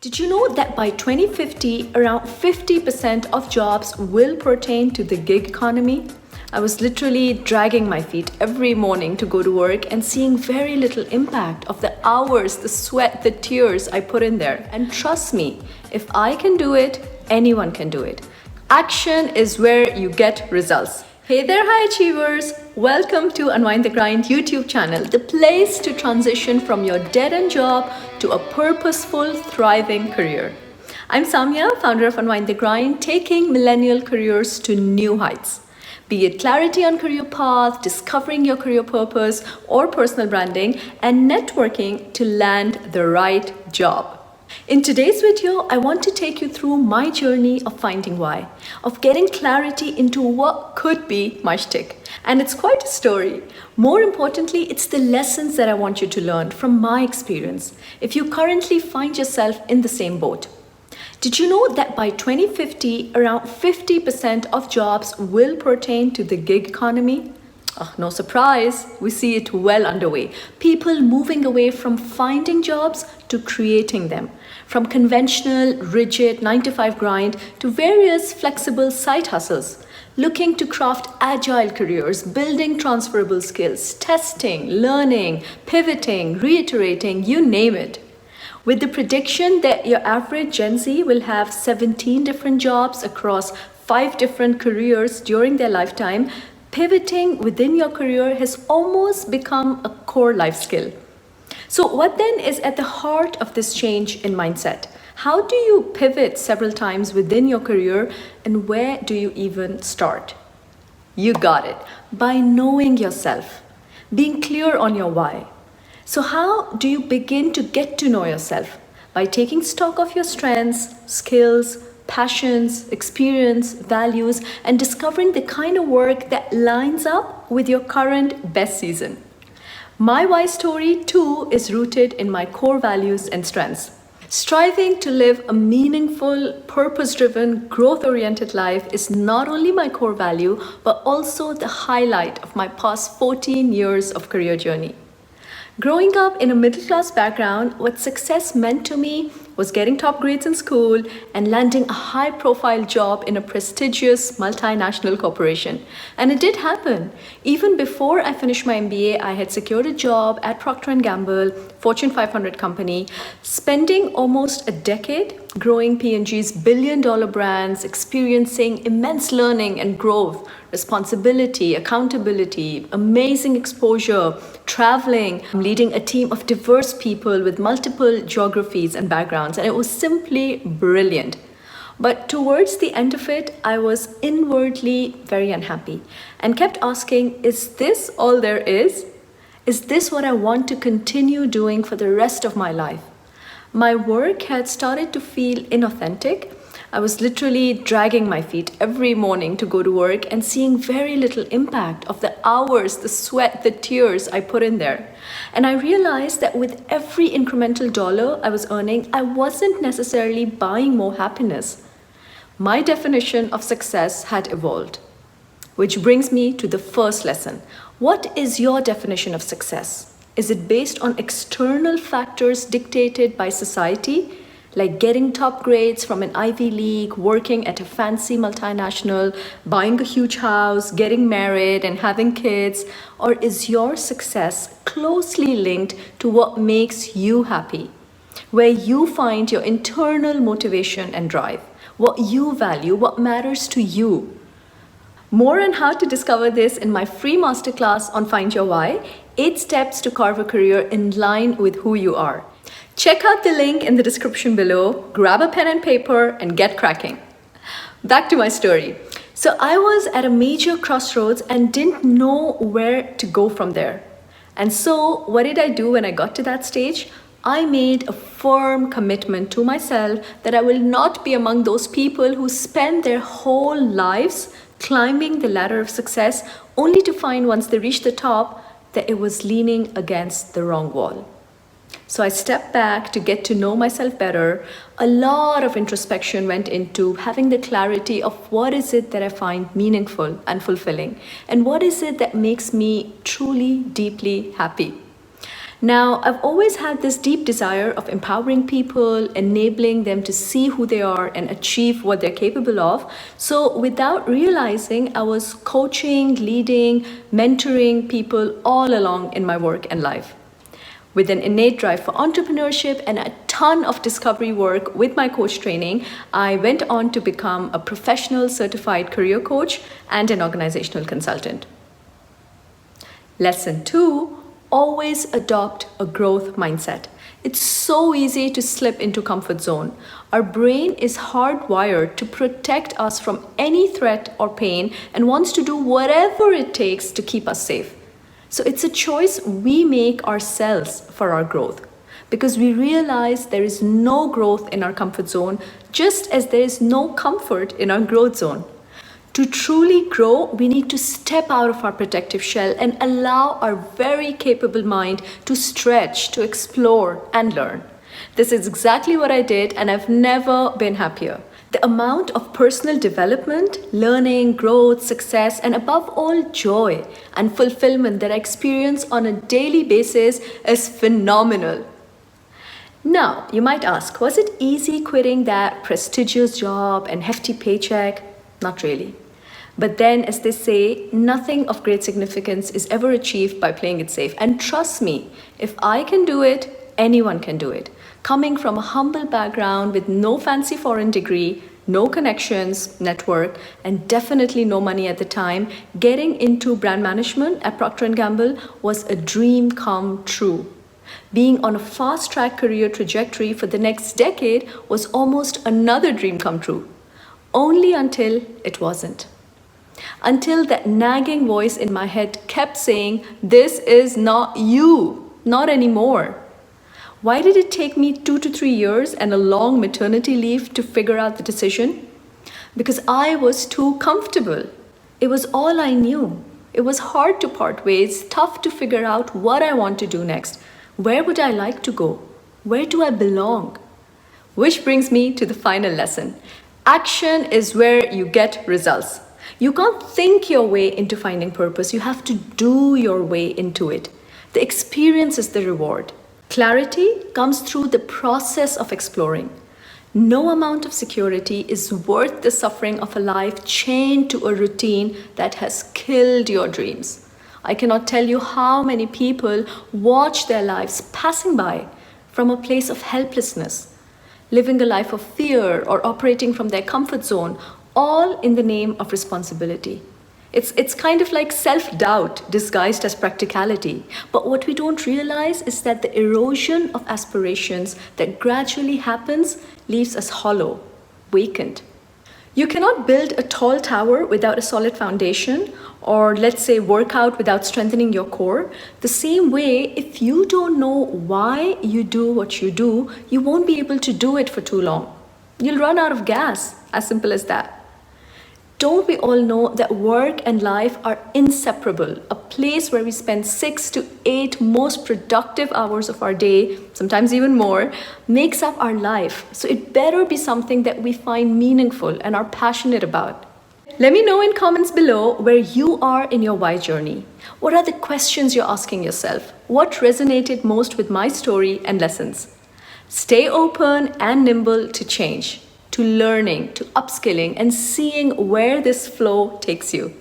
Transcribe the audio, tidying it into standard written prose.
Did you know that by 2050, around 50% of jobs will pertain to the gig economy? I was literally dragging my feet every morning to go to work and seeing very little impact of the hours, the sweat, the tears I put in there. And trust me, if I can do it, anyone can do it. Action is where you get results. Hey there, high achievers! Welcome to Unwind the Grind YouTube channel, the place to transition from your dead-end job to a purposeful, thriving career. I'm Samya, founder of Unwind the Grind, taking millennial careers to new heights. Be it clarity on career path, discovering your career purpose, or personal branding, and networking to land the right job. In today's video, I want to take you through my journey of finding why, of getting clarity into what could be my shtick. And it's quite a story. More importantly, it's the lessons that I want you to learn from my experience if you currently find yourself in the same boat. Did you know that by 2050, around 50% of jobs will pertain to the gig economy? Oh, no surprise, we see it well underway. People moving away from finding jobs to creating them. From conventional, rigid 9-to-5 grind to various flexible side hustles. Looking to craft agile careers, building transferable skills, testing, learning, pivoting, reiterating, you name it. With the prediction that your average Gen Z will have 17 different jobs across 5 different careers during their lifetime, pivoting within your career has almost become a core life skill. So what then is at the heart of this change in mindset? How do you pivot several times within your career, and where do you even start? You got it. By knowing yourself, being clear on your why. So how do you begin to get to know yourself? By taking stock of your strengths, skills, passions, experience, values, and discovering the kind of work that lines up with your current best season. My why story too is rooted in my core values and strengths. Striving to live a meaningful, purpose-driven, growth-oriented life is not only my core value, but also the highlight of my past 14 years of career journey. Growing up in a middle-class background, what success meant to me was getting top grades in school and landing a high-profile job in a prestigious multinational corporation. And it did happen. Even before I finished my MBA, I had secured a job at Procter & Gamble, Fortune 500 company, spending almost a decade growing P&G's billion-dollar brands, experiencing immense learning and growth, responsibility, accountability, amazing exposure, traveling, leading a team of diverse people with multiple geographies and backgrounds, and it was simply brilliant. But towards the end of it, I was inwardly very unhappy and kept asking, is this all there is? Is this what I want to continue doing for the rest of my life? My work had started to feel inauthentic. I was literally dragging my feet every morning to go to work and seeing very little impact of the hours, the sweat, the tears I put in there. And I realized that with every incremental dollar I was earning, I wasn't necessarily buying more happiness. My definition of success had evolved. Which brings me to the first lesson. What is your definition of success? Is it based on external factors dictated by society, like getting top grades from an Ivy League, working at a fancy multinational, buying a huge house, getting married and having kids? Or is your success closely linked to what makes you happy, where you find your internal motivation and drive, what you value, what matters to you? More on how to discover this in my free masterclass on Find Your Why, 8 steps to carve a career in line with who you are. Check out the link in the description below, grab a pen and paper, and get cracking. Back to my story. So I was at a major crossroads and didn't know where to go from there. And so what did I do when I got to that stage? I made a firm commitment to myself that I will not be among those people who spend their whole lives climbing the ladder of success only to find once they reach the top that it was leaning against the wrong wall. So I stepped back to get to know myself better. A lot of introspection went into having the clarity of what is it that I find meaningful and fulfilling, and what is it that makes me truly, deeply happy. Now, I've always had this deep desire of empowering people, enabling them to see who they are and achieve what they're capable of. So, without realizing, I was coaching, leading, mentoring people all along in my work and life. With an innate drive for entrepreneurship and a ton of discovery work with my coach training, I went on to become a professional certified career coach and an organizational consultant. Lesson 2: always adopt a growth mindset. It's so easy to slip into comfort zone. Our brain is hardwired to protect us from any threat or pain and wants to do whatever it takes to keep us safe. So it's a choice we make ourselves for our growth, because we realize there is no growth in our comfort zone, just as there is no comfort in our growth zone. To truly grow, we need to step out of our protective shell and allow our very capable mind to stretch, to explore, and learn. This is exactly what I did, and I've never been happier. The amount of personal development, learning, growth, success, and above all, joy and fulfillment that I experience on a daily basis is phenomenal. Now, you might ask, was it easy quitting that prestigious job and hefty paycheck? Not really. But then, as they say, nothing of great significance is ever achieved by playing it safe. And trust me, if I can do it, anyone can do it. Coming from a humble background with no fancy foreign degree, no connections, network, and definitely no money at the time, getting into brand management at Procter & Gamble was a dream come true. Being on a fast-track career trajectory for the next decade was almost another dream come true. Only until it wasn't. Until that nagging voice in my head kept saying, "This is not you, not anymore." Why did it take me 2 to 3 years and a long maternity leave to figure out the decision? Because I was too comfortable. It was all I knew. It was hard to part ways, tough to figure out what I want to do next. Where would I like to go? Where do I belong? Which brings me to the final lesson. Action is where you get results. You can't think your way into finding purpose. You have to do your way into it. The experience is the reward. Clarity comes through the process of exploring. No amount of security is worth the suffering of a life chained to a routine that has killed your dreams. I cannot tell you how many people watch their lives passing by from a place of helplessness, living a life of fear or operating from their comfort zone, all in the name of responsibility. It's kind of like self-doubt disguised as practicality. But what we don't realize is that the erosion of aspirations that gradually happens leaves us hollow, vacant. You cannot build a tall tower without a solid foundation, or let's say work out without strengthening your core. The same way, if you don't know why you do what you do, you won't be able to do it for too long. You'll run out of gas, as simple as that. Don't we all know that work and life are inseparable? A place where we spend 6 to 8 most productive hours of our day, sometimes even more, makes up our life. So it better be something that we find meaningful and are passionate about. Let me know in comments below where you are in your why journey. What are the questions you're asking yourself? What resonated most with my story and lessons? Stay open and nimble to change, to learning, to upskilling, and seeing where this flow takes you.